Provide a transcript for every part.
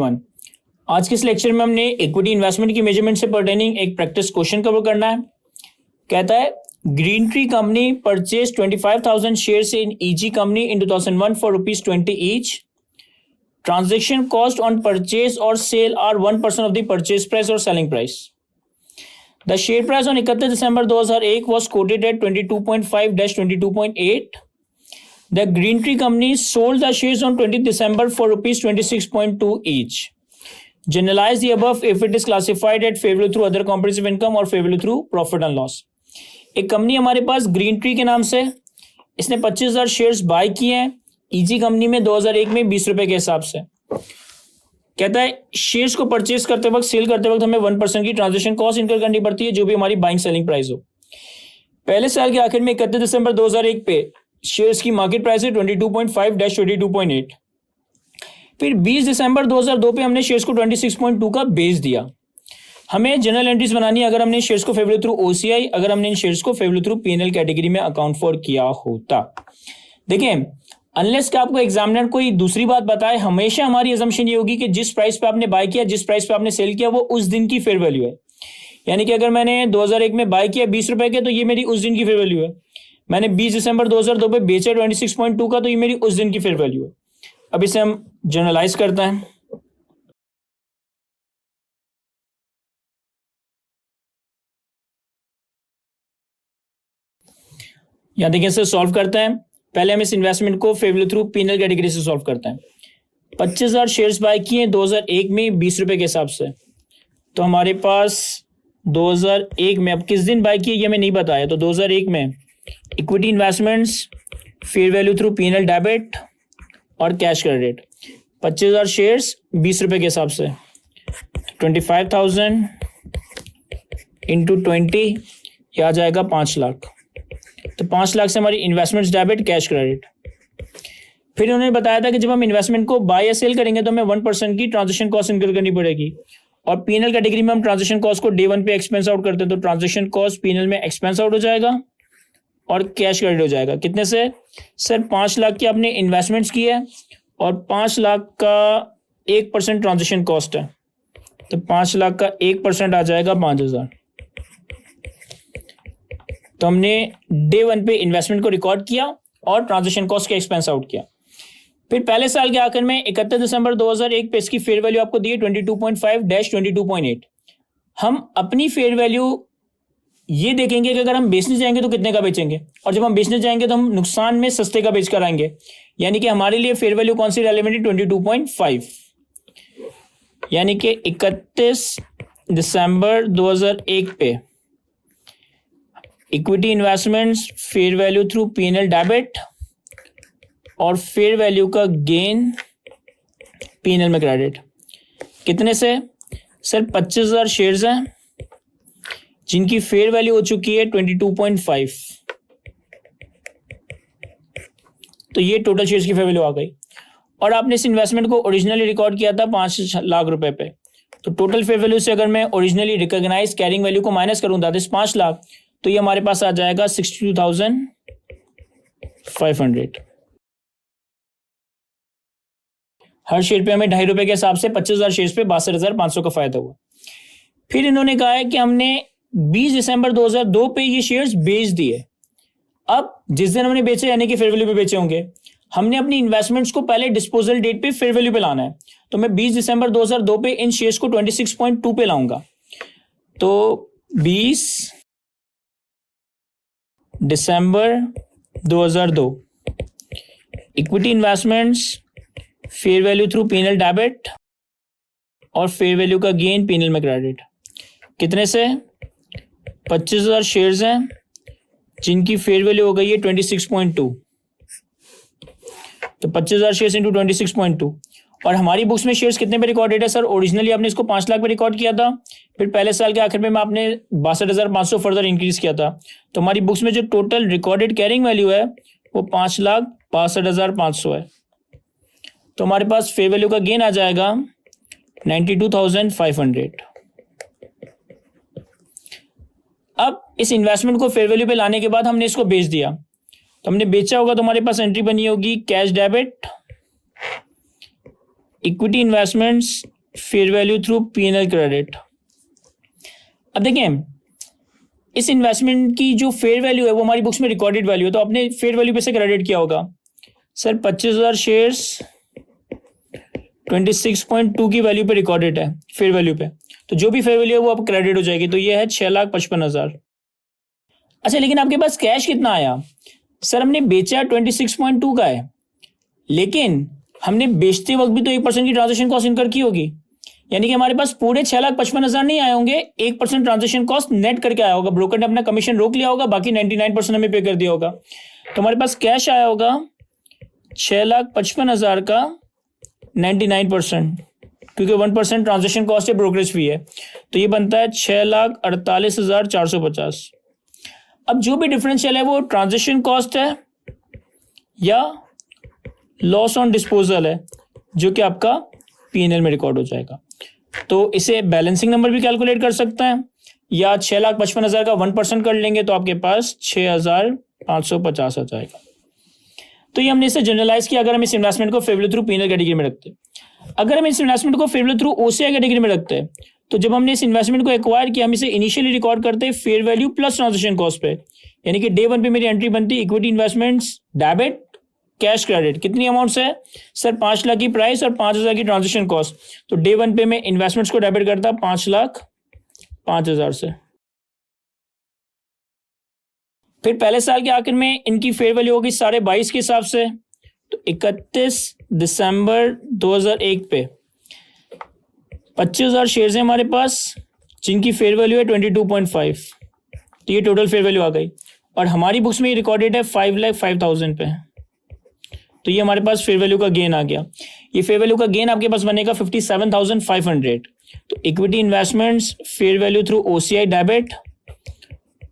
Everyone. आज के इस लेक्चर में हमने इक्विटी इन्वेस्टमेंट की मेजरमेंट से पर्टेनिंग एक प्रैक्टिस क्वेश्चन कवर करना है। कहता है Green Tree Company purchase 25,000 shares in Easy Company in 2001 for ₹20 each. Transaction cost on purchase और sale are 1% of the purchase price और selling price. The share price on 31 December 2001 was quoted at 22.5-22.8. The Green Tree Company sold the shares on 20 December for ₹26.2 each. Generalize the above if it is classified at fair value through other comprehensive income or fair value through profit and loss. एक company हमारे पास green tree के नाम से, इसने 25,000 shares bye किए हैं easy company में 2001 में ₹20 के हिसाब से। कहता है शेयर्स को परचेज करते वक्त, सेल करते वक्त हमें 1% की ट्रांजेक्शन कॉस्ट इनकर करनी पड़ती है, जो भी हमारी बाइंग सेलिंग प्राइस हो। पहले साल के आखिर में 31 दिसंबर 2001 पे शेयर्स की मार्केट प्राइस है 22.5-22.8। फिर 20 दिसंबर 2002 पे हमने शेयर्स को 26.2 का बेच दिया। हमें जनरल एंट्रीज बनानी है अगर हमने शेयर्स को फेवरेबल थ्रू ओसीआई, अगर हमने इन शेयर्स को फेवरेबल थ्रू पीएनएल कैटेगरी में अकाउंट फॉर किया होता। देखें, अनलेस कि आपको एग्जामिनर कोई दूसरी बात बताए, हमेशा हमारी अजम्पशन ये होगी कि जिस प्राइस पे आपने बाय किया, जिस प्राइस पे आपने सेल किया, वो उस दिन की फेयर वैल्यू है। यानी कि अगर मैंने 2001 में बाय किया ₹20 के, तो ये मेरी उस दिन की फेयर वैल्यू है। मैंने 20 दिसंबर 2002 पे बेचा 26.2 का, तो ये मेरी उस दिन की फेयर वैल्यू है। अब इसे हम जनरलाइज करते हैं। यहां देखिए, इसे सॉल्व करते हैं। पहले हम इस इन्वेस्टमेंट को फेवरेबल थ्रू पीएनएल कैटेगरी से सॉल्व करते हैं। 25,000 शेयर्स बाय किए 2001 में ₹20 के हिसाब से, तो हमारे पास 2001 में, अब किस दिन बाय किए ये हमें नहीं बताया, तो 2001 में equity investments, fair value through PNL debit और कैश क्रेडिट। 25,000 शेयर्स ₹20 के हिसाब से, 25,000 इंटू 20, यह आ जाएगा 5 लाख। तो 5 लाख से हमारी इन्वेस्टमेंट्स डेबिट, कैश क्रेडिट। फिर उन्होंने बताया था कि जब हम इन्वेस्टमेंट को बाय या सेल करेंगे तो हमें 1% की ट्रांजेक्शन कॉस्ट इनकर करनी पड़ेगी, और पीएनएल कैटेगरी में हम ट्रांजेक्शन कॉस्ट को डे 1 पे एक्सपेंस आउट करते हैं, तो ट्रांजेक्शन कॉस्ट पीएनएल में एक्सपेंस आउट हो जाएगा और कैश क्रेडिट हो जाएगा। कितने से? सर 5 लाख की आपने इन्वेस्टमेंट्स की है और 5 लाख का 1% ट्रांजेक्शन कॉस्ट है, तो 5 लाख का 1% आ जाएगा 5,000। तो हमने डे 1 पे इन्वेस्टमेंट को रिकॉर्ड किया और ट्रांजेक्शन कॉस्ट के एक्सपेंस आउट किया। फिर पहले साल के आखिर में 31 दिसंबर 2001 पे इसकी फेयर वैल्यू आपको दी है 22.5-22.8। हम अपनी फेयर वैल्यू ये देखेंगे कि अगर हम बेचने जाएंगे तो कितने का बेचेंगे, और जब हम बेचने जाएंगे तो हम नुकसान में सस्ते का बेच कर आएंगे। यानी कि हमारे लिए फेयर वैल्यू कौन सी रेलेवेंट है? 22.5। यानी कि 31 दिसंबर 2001 पे equity investments, fair value through PNL debit और फेयर वैल्यू का गेन पीएनएल में क्रेडिट। कितने से? सर 25,000 शेयर्स हैं जिनकी फेयर वैल्यू हो चुकी है 22.5, तो ये टोटल शेयर्स की फेयर वैल्यू आ गई। और आपने इस इन्वेस्टमेंट को ओरिजिनली रिकॉर्ड किया था 5 लाख रुपए पे, तो टोटल फेयर वैल्यू से अगर मैं ओरिजिनली रिकॉग्नाइज कैरिंग वैल्यू को माइनस करूं दैट इज 5 लाख, तो ये हमारे पास आ जाएगा 62,500। हर शेयर पे हमें ₹2.5 के हिसाब से 25,000 शेयर्स पे 62,500 का फायदा हुआ। फिर इन्होंने कहा है कि हमने 20 दिसंबर 2002 पे ये शेयर्स बेच दिए। अब जिस दिन हमने बेचे, यानी कि फेयर वैल्यू पे बेचे होंगे, हमने अपनी इन्वेस्टमेंट्स को पहले डिस्पोजल डेट पे फेयर वैल्यू पे लाना है। तो मैं 20 दिसंबर 2002 पे इन शेयर्स को 26.2 पे लाऊंगा। तो 20 दिसंबर 2002 equity investments, fair value through PNL debit और फेयर वैल्यू का गेन पीएनएल में क्रेडिट। कितने से? 25,000 शेयर्स हैं जिनकी फेयर वैल्यू हो गई है 26.2, तो 25,000 शेयर्स इंटू 26.2। और हमारी बुक्स में शेयर्स कितने पे रिकॉर्डेड है? सर ओरिजिनली आपने इसको 5 लाख पे रिकॉर्ड किया था, फिर पहले साल के आखिर में आपने 62,500 फर्दर इंक्रीज किया था, तो हमारी बुक्स में जो टोटल रिकॉर्डेड कैरिंग वैल्यू है वो 5,62,500 है। तो हमारे पास फेयर वैल्यू का गेन आ जाएगा 92,500। अब इस इन्वेस्टमेंट को फेयर वैल्यू पे लाने के बाद हमने इसको बेच दिया, तो हमने बेचा होगा तो हमारे पास एंट्री बनी होगी cash debit equity investments fair value through PNL credit. अब देखें इस इन्वेस्टमेंट की जो फेयर वैल्यू है वो हमारी बुक्स में रिकॉर्डेड वैल्यू है, तो आपने फेयर वैल्यू पे से क्रेडिट किया होगा। सर 25,000 शेयर्स 26.2 की वैल्यू पे रिकॉर्डेड है फेयर वैल्यू पे, तो जो भी फेयर वैल्यू है वो अब क्रेडिट हो जाएगी, तो ये है 6,55,000। अच्छा लेकिन आपके पास कैश कितना आया? सर हमने बेचा 26.2 का है, लेकिन हमने बेचते वक्त भी तो 1% की ट्रांजेक्शन कॉस्ट इनकर की होगी, यानी कि हमारे पास पूरे 6,55,000 नहीं आए होंगे, 1% ट्रांजेक्शन कॉस्ट नेट करके आया होगा। ब्रोकर ने अपना कमीशन रोक लिया होगा, बाकी 99% हमें पे कर दिया होगा। तो हमारे पास कैश आया होगा 6,55,000 का 99%, क्योंकि 1% ट्रांजेक्शन कॉस्ट है, ब्रोकरेज फी है, तो ये बनता है 6,48,450। अब जो भी डिफरेंशियल है वो ट्रांजेक्शन कॉस्ट है या लॉस ऑन डिस्पोजल है, जो कि आपका पीएनएल में रिकॉर्ड हो जाएगा। तो इसे बैलेंसिंग नंबर भी कैलकुलेट कर सकते हैं, या 6,55,000 का 1% कर लेंगे तो आपके पास 6,550 आ जाएगा। तो ये हमने इसे जनरलाइज किया अगर हम इस इन्वेस्टमेंट को fair value through PNL category में रखते हैं। अगर हम इस इन्वेस्टमेंट को fair value through OCI category में रखते हैं, तो जब हमने इस इन्वेस्टमेंट को एक्वायर किया हम इसे इनिशियली रिकॉर्ड करते हैं fair value plus transaction cost पे, यानी कि डे 1 पे मेरी एंट्री बनती है equity investments debit cash credit. कितनी अमाउंट है? सर 5 लाख की प्राइस और 5,000 की ट्रांजेक्शन कॉस्ट, तो डे 1 पे मैं इन्वेस्टमेंट्स को डेबिट करता 5,05,000 से। फिर पहले साल के आखिर में इनकी फेयर वैल्यू होगी 22.5 के हिसाब से, तो 31 दिसंबर 2001 पे 25,000 शेयर्स हैं हमारे पास, जिनकी फेयर वैल्यू है 22.5, तो ये टोटल फेयर वैल्यू आ गई, और हमारी बुक्स में ये रिकॉर्डेड है 5,05,000 पे, तो ये हमारे पास फेयर वैल्यू का गेन आ गया। ये फेयर वैल्यू का गेन आपके पास बनेगा 57,500। तो equity investments fair value through OCI debit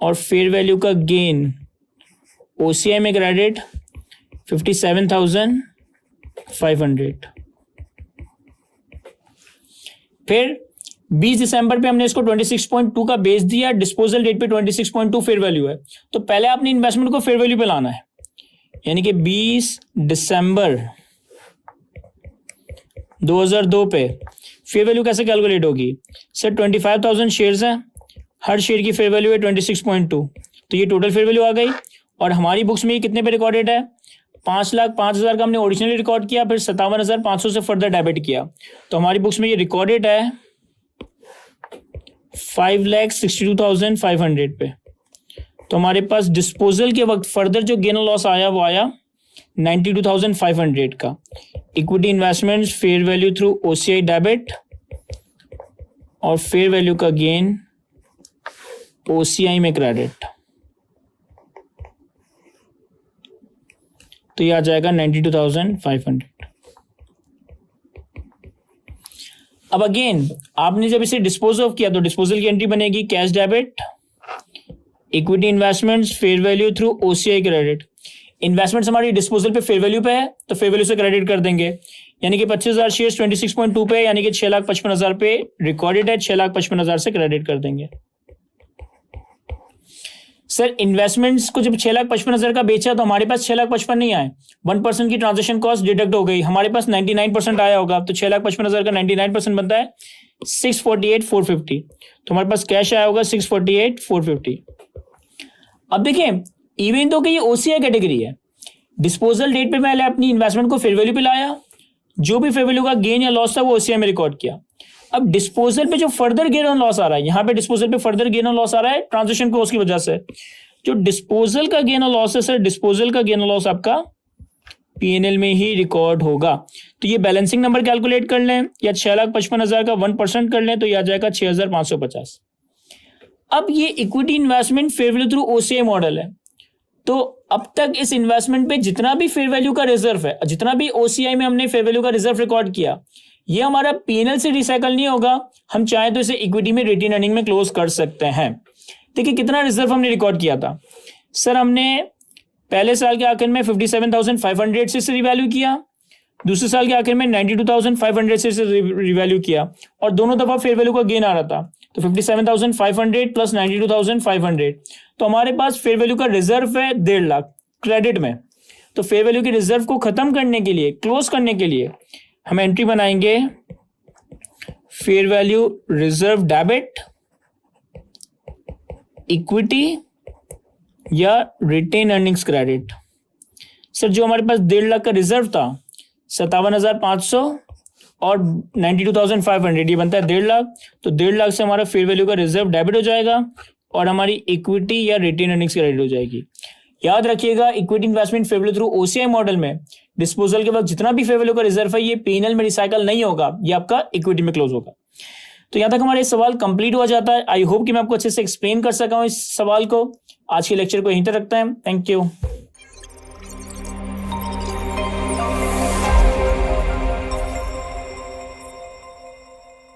और फेयर वैल्यू का गेन ओसीआई में क्रेडिट 57,500। फिर 20 दिसंबर पे हमने इसको 26.2 का बेच दिया, डिस्पोजल डेट पे 26.2 फेयर वैल्यू है, तो पहले आपने इन्वेस्टमेंट को फेयर वैल्यू पे लाना है, यानी कि 20 दिसंबर 2002 पे फेयर वैल्यू कैसे कैलकुलेट होगी? सर 25,000 शेयर्स हैं, हर शेयर की फेयर वैल्यू है 26.2, तो ये टोटल फेयर वैल्यू आ गई। और हमारी बुक्स में ये कितने पे रिकॉर्डेड है? 5,05,000 का हमने ओरिजिनली रिकॉर्ड किया, फिर 57,500 से फर्दर डेबिट किया, तो हमारी बुक्स में ये रिकॉर्डेड है 5,62,500 पे। तो हमारे पास डिस्पोजल के वक्त फर्दर जो गेन और लॉस आया वो आया 92,500 का। Equity investments fair value through OCI debit और फेयर वैल्यू का गेन ओसीआई में क्रेडिट, तो ये आ जाएगा 92,500। अब अगेन आपने जब इसे डिस्पोज ऑफ किया तो डिस्पोजल की एंट्री बनेगी cash debit, equity investments fair value through OCI credit. Investments हमारी डिस्पोजल पे फेयर वैल्यू पे है, तो फेयर वैल्यू से क्रेडिट कर देंगे, यानी कि 25,000 शेयर्स 26.2 पे, यानी कि 6,55,000 पे रिकॉर्डेड है, 6,55,000 से क्रेडिट कर देंगे। सर इन्वेस्टमेंट्स को जब 6,55,000 का बेचा तो हमारे पास 6,55,000 नहीं आए, 1% की ट्रांजेक्शन कॉस्ट डिडक्ट हो गई, हमारे पास 99% आया होगा, तो 6,55,000 का 99% बनता है 648,450, तो हमारे पास कैश आया होगा 648,450। अब देखें इवन तो कि ये ओसीआई कैटेगरी है, डिस्पोजल डेट पे मैंने अपनी इन्वेस्टमेंट को फेयर वैल्यू पे लाया, जो भी फेयर वैल्यू का गेन या लॉस था वो ओसीआई में रिकॉर्ड किया। अब डिस्पोजल पे जो फर्दर गेन और लॉस आ रहा है, यहाँ पे डिस्पोजल पे फर्दर गेन और लॉस आ रहा है ट्रांजेक्शन कॉस्ट की वजह से, जो डिस्पोजल का गेन और लॉस है सर, डिस्पोजल का गेन और लॉस आपका पीएनएल में ही रिकॉर्ड होगा। तो ये बैलेंसिंग नंबर कैलकुलेट कर लें, या 6,55,000 का 1% कर लें, तो ये आ जाएगा 6,550। अब ये equity investment fair value through OCI model है, तो अब तक इस इन्वेस्टमेंट पे जितना भी फेयर वैल्यू का रिजर्व है, जितना भी ओसीआई में हमने फेयर वैल्यू का रिजर्व रिकॉर्ड किया, ये हमारा पीएनएल से रिसाइकल नहीं होगा, हम चाहे तो इसे इक्विटी में रिटेन अर्निंग में क्लोज कर सकते हैं। देखिए कितना रिजर्व हमने रिकॉर्ड किया था सर, हमने पहले साल के आखिर में 57,500 से इसे रिवैल्यू किया, दूसरे साल के आखिर में 92,500 से इसे रिवैल्यू किया, और दोनों दफा फेयर वैल्यू का गेन आ रहा था, तो 57,500 प्लस 92,500, तो हमारे पास फेयर वैल्यू का रिजर्व है 1.5 लाख क्रेडिट में। तो फेयर वैल्यू के रिजर्व को खत्म करने के लिए, क्लोज करने के लिए हम एंट्री बनाएंगे fair value reserve debit, equity या रिटेन अर्निंग्स क्रेडिट। सर जो हमारे पास 1.5 लाख का रिजर्व था 57,500 और 92,500, ये बनता है 1.5 लाख। तो 1.5 लाख से हमारा फेयर वैल्यू का रिजर्व डेबिट हो जाएगा और हमारी इक्विटी या रिटेन अर्निंग्स क्रेडिट हो जाएगी। याद रखिएगा equity investment fair value through OCI model में डिस्पोजल के वक्त जितना भी फेयर वैल्यू का रिजर्व है ये P&L में रिसाइकल नहीं होगा, ये आपका इक्विटी में क्लोज होगा। तो यहां तक हमारा ये सवाल कंप्लीट हो जाता है। आई होप कि मैं आपको अच्छे से एक्सप्लेन कर सका हूं इस सवाल को। आज के लेक्चर को यहीं तक रखते हैं। Thank you.